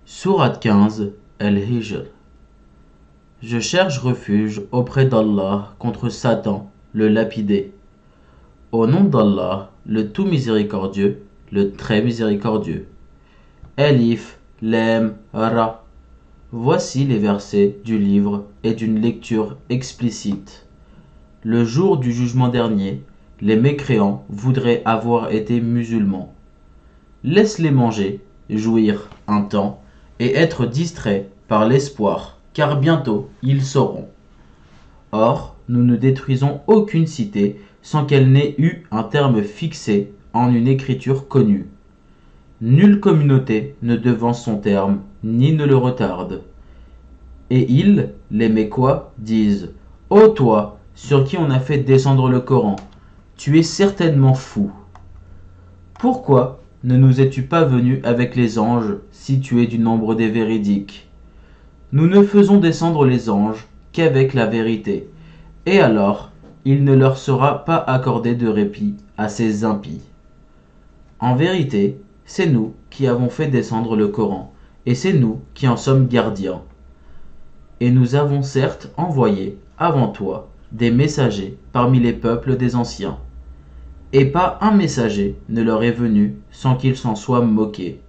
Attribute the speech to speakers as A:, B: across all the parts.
A: Sourate 15, Al-Hijr. Je cherche refuge auprès d'Allah contre Satan, le lapidé. Au nom d'Allah, le tout miséricordieux, le très miséricordieux. Alif, Lam, Ra. Voici les versets du livre et d'une lecture explicite. Le jour du jugement dernier, les mécréants voudraient avoir été musulmans. Laisse-les manger, jouir un temps, et être distraits par l'espoir, car bientôt ils sauront. Or, nous ne détruisons aucune cité sans qu'elle n'ait eu un terme fixé en une écriture connue. Nulle communauté ne devance son terme, ni ne le retarde. Et ils, les Mécois, disent « Ô toi, sur qui on a fait descendre le Coran, tu es certainement fou. Pourquoi ne nous es-tu pas venu avec les anges si tu es du nombre des véridiques? Nous ne faisons descendre les anges qu'avec la vérité, et alors il ne leur sera pas accordé de répit à ces impies. En vérité, c'est nous qui avons fait descendre le Coran, et c'est nous qui en sommes gardiens. Et nous avons certes envoyé, avant toi, des messagers parmi les peuples des anciens. Et pas un messager ne leur est venu sans qu'ils s'en soient moqués.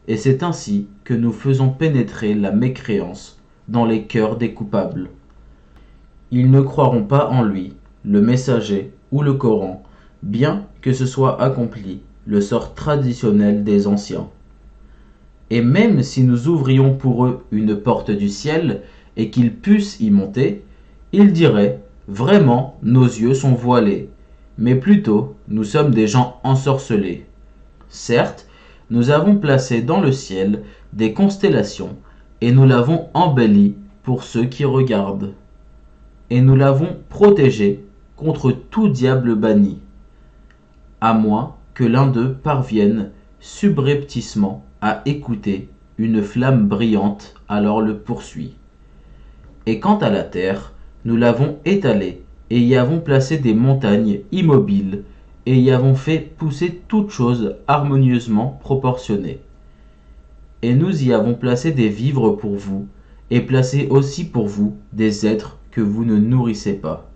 A: Et c'est ainsi que nous faisons pénétrer la mécréance dans les cœurs des coupables. Ils ne croiront pas en lui, le messager ou le Coran, bien que ce soit accompli, le sort traditionnel des anciens. Et même si nous ouvrions pour eux une porte du ciel et qu'ils pussent y monter, ils diraient « Vraiment, nos yeux sont voilés ». Mais plutôt, nous sommes des gens ensorcelés. Certes, nous avons placé dans le ciel des constellations, et nous l'avons embelli pour ceux qui regardent. Et nous l'avons protégé contre tout diable banni, à moins que l'un d'eux parvienne subrepticement à écouter une flamme brillante, alors le poursuit. Et quant à la terre, nous l'avons étalée, et y avons placé des montagnes immobiles, et y avons fait pousser toutes choses harmonieusement proportionnées. Et nous y avons placé des vivres pour vous, et placé aussi pour vous des êtres que vous ne nourrissez pas.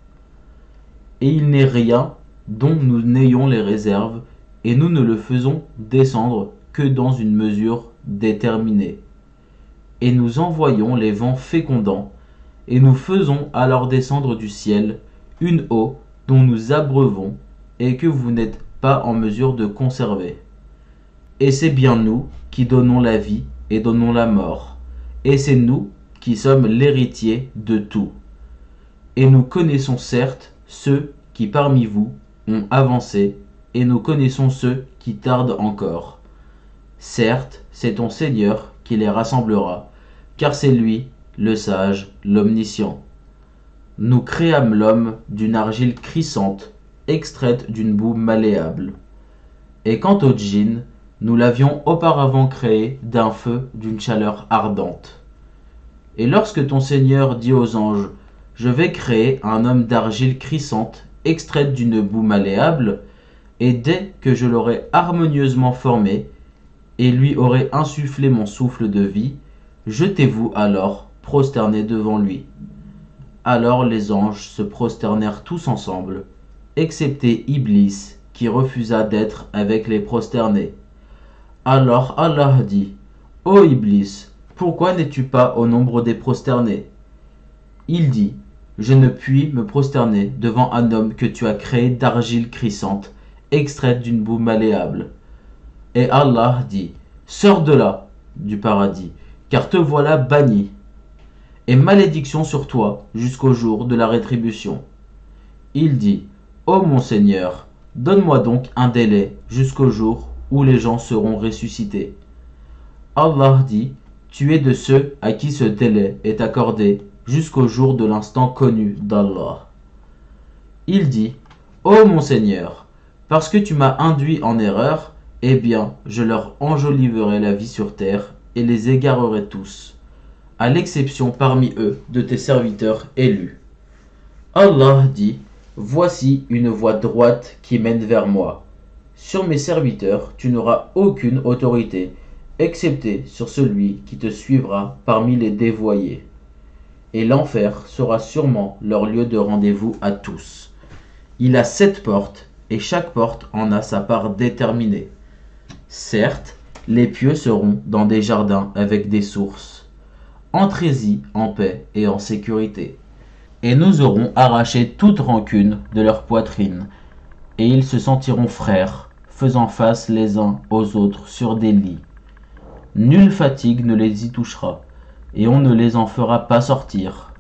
A: Et il n'est rien dont nous n'ayons les réserves, et nous ne le faisons descendre que dans une mesure déterminée. Et nous envoyons les vents fécondants, et nous faisons alors descendre du ciel une eau dont nous abreuvons et que vous n'êtes pas en mesure de conserver. Et c'est bien nous qui donnons la vie et donnons la mort, et c'est nous qui sommes l'héritier de tout. Et nous connaissons certes ceux qui parmi vous ont avancé, et nous connaissons ceux qui tardent encore. Certes, c'est ton Seigneur qui les rassemblera, car c'est lui, le sage, l'omniscient. Nous créâmes l'homme d'une argile crissante, extraite d'une boue malléable. Et quant au djinn, nous l'avions auparavant créé d'un feu d'une chaleur ardente. Et lorsque ton Seigneur dit aux anges, « Je vais créer un homme d'argile crissante, extraite d'une boue malléable, et dès que je l'aurai harmonieusement formé, et lui aurai insufflé mon souffle de vie, jetez-vous alors, prosternés devant lui. » Alors les anges se prosternèrent tous ensemble, excepté Iblis, qui refusa d'être avec les prosternés. Alors Allah dit, « Ô Iblis, pourquoi n'es-tu pas au nombre des prosternés ?» Il dit, « Je ne puis me prosterner devant un homme que tu as créé d'argile crissante, extraite d'une boue malléable. » Et Allah dit, « Sors de là, du paradis, car te voilà banni. Et malédiction sur toi jusqu'au jour de la rétribution. » Il dit, « Ô mon Seigneur, donne-moi donc un délai jusqu'au jour où les gens seront ressuscités. » Allah dit, « Tu es de ceux à qui ce délai est accordé jusqu'au jour de l'instant connu d'Allah. » Il dit, « Ô mon Seigneur, parce que tu m'as induit en erreur, eh bien, je leur enjoliverai la vie sur terre et les égarerai tous, à l'exception parmi eux de tes serviteurs élus. » Allah dit, « Voici une voie droite qui mène vers moi. Sur mes serviteurs, tu n'auras aucune autorité, excepté sur celui qui te suivra parmi les dévoyés. Et l'enfer sera sûrement leur lieu de rendez-vous à tous. Il a 7 portes, et chaque porte en a sa part déterminée. Certes, les pieux seront dans des jardins avec des sources. Entrez-y en paix et en sécurité. Et nous aurons arraché toute rancune de leur poitrine, et ils se sentiront frères, faisant face les uns aux autres sur des lits. Nulle fatigue ne les y touchera, et on ne les en fera pas sortir.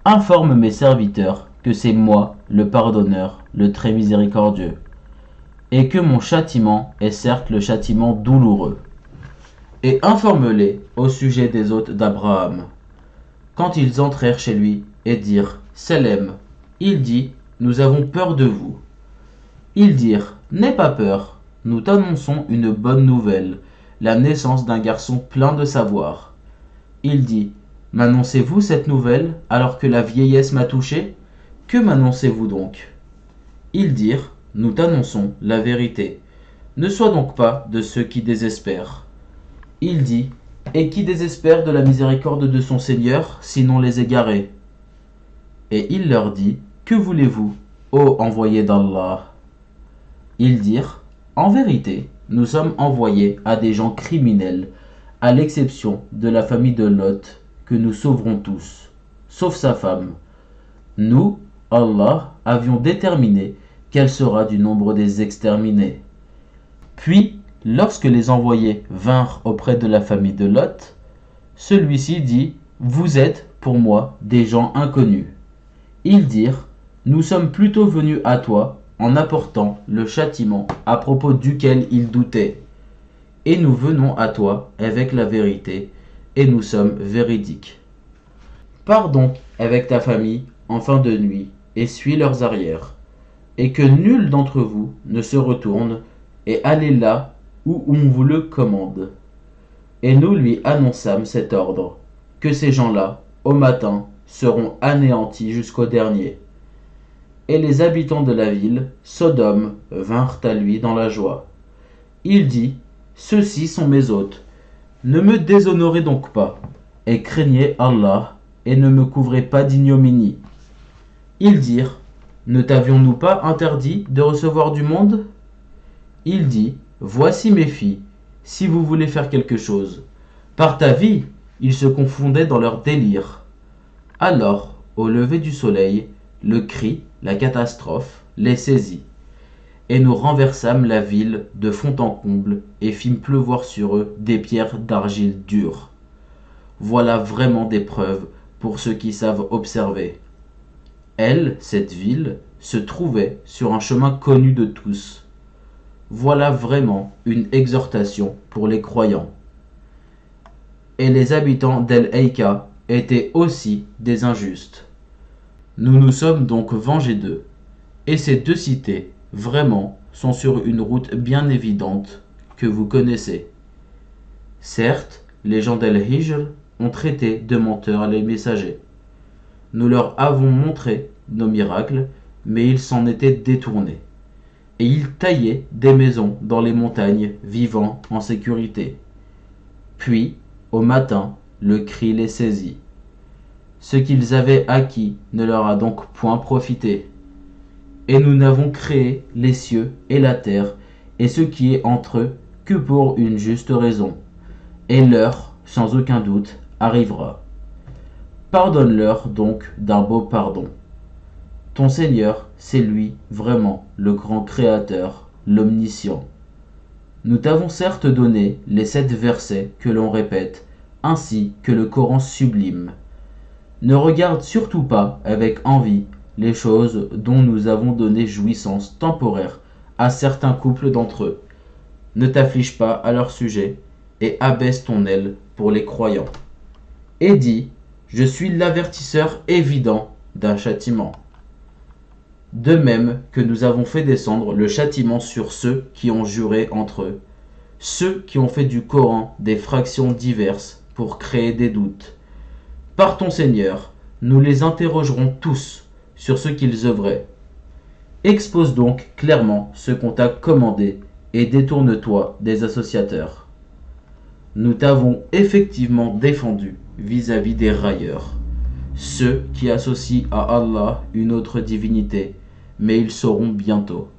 A: Informe mes serviteurs que c'est moi, le pardonneur, le très miséricordieux, et que mon châtiment est certes le châtiment douloureux. Et informe-les au sujet des hôtes d'Abraham. Quand ils entrèrent chez lui et dirent « Selem », il dit « Nous avons peur de vous ». Ils dirent « N'aie pas peur, nous t'annonçons une bonne nouvelle, la naissance d'un garçon plein de savoir. » Il dit « M'annoncez-vous cette nouvelle alors que la vieillesse m'a touché ? Que m'annoncez-vous donc ?» Ils dirent « Nous t'annonçons la vérité. Ne sois donc pas de ceux qui désespèrent. » Il dit « Et qui désespère de la miséricorde de son Seigneur, sinon les égarés ?» Et il leur dit « Que voulez-vous, ô envoyé d'Allah ?» Ils dirent « En vérité, nous sommes envoyés à des gens criminels, à l'exception de la famille de Lot, que nous sauverons tous, sauf sa femme. Nous, Allah, avions déterminé qu'elle sera du nombre des exterminés. » Puis, lorsque les envoyés vinrent auprès de la famille de Lot, celui-ci dit « Vous êtes, pour moi, des gens inconnus. » Ils dirent « Nous sommes plutôt venus à toi en apportant le châtiment à propos duquel ils doutaient. Et nous venons à toi avec la vérité, et nous sommes véridiques. Pars donc avec ta famille en fin de nuit, et suis leurs arrières, et que nul d'entre vous ne se retourne, et allez là où on vous le commande. » Et nous lui annonçâmes cet ordre, que ces gens-là, au matin, seront anéantis jusqu'au dernier. Et les habitants de la ville, Sodome, vinrent à lui dans la joie. Il dit, « Ceux-ci sont mes hôtes. Ne me déshonorez donc pas, et craignez Allah, et ne me couvrez pas d'ignominie. » Ils dirent, « Ne t'avions-nous pas interdit de recevoir du monde ?» Il dit, « Voici mes filles, si vous voulez faire quelque chose. » Par ta vie, ils se confondaient dans leur délire. Alors, au lever du soleil, le cri, la catastrophe, les saisit. Et nous renversâmes la ville de fond en comble et fîmes pleuvoir sur eux des pierres d'argile dure. Voilà vraiment des preuves pour ceux qui savent observer. Elle, cette ville, se trouvait sur un chemin connu de tous. Voilà vraiment une exhortation pour les croyants. Et les habitants d'El-Eika étaient aussi des injustes. Nous nous sommes donc vengés d'eux. Et ces 2 cités, vraiment, sont sur une route bien évidente que vous connaissez. Certes, les gens d'El-Hijr ont traité de menteurs les messagers. Nous leur avons montré nos miracles, mais ils s'en étaient détournés. Et ils taillaient des maisons dans les montagnes, vivant en sécurité. Puis, au matin, le cri les saisit. Ce qu'ils avaient acquis ne leur a donc point profité. Et nous n'avons créé les cieux et la terre, et ce qui est entre eux, que pour une juste raison. Et l'heure, sans aucun doute, arrivera. Pardonne-leur donc d'un beau pardon. Ton Seigneur, c'est lui, vraiment, le grand Créateur, l'Omniscient. Nous t'avons certes donné les 7 versets que l'on répète, ainsi que le Coran sublime. Ne regarde surtout pas avec envie les choses dont nous avons donné jouissance temporaire à certains couples d'entre eux. Ne t'afflige pas à leur sujet, et abaisse ton aile pour les croyants. Et dis, je suis l'avertisseur évident d'un châtiment. De même que nous avons fait descendre le châtiment sur ceux qui ont juré entre eux, ceux qui ont fait du Coran des fractions diverses pour créer des doutes. Par ton Seigneur, nous les interrogerons tous sur ce qu'ils œuvraient. Expose donc clairement ce qu'on t'a commandé et détourne-toi des associateurs. Nous t'avons effectivement défendu vis-à-vis des railleurs, ceux qui associent à Allah une autre divinité, mais ils sauront bientôt.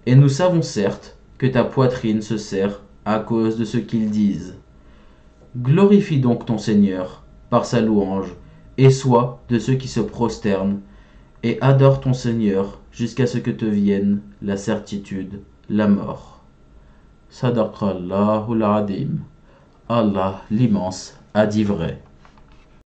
A: Et nous savons certes que ta poitrine se serre à cause de ce qu'ils disent. Glorifie donc ton Seigneur par sa louange, et sois de ceux qui se prosternent, et adore ton Seigneur jusqu'à ce que te vienne la certitude, la mort. Sadaqallahul Adim. Allah l'immense a dit vrai.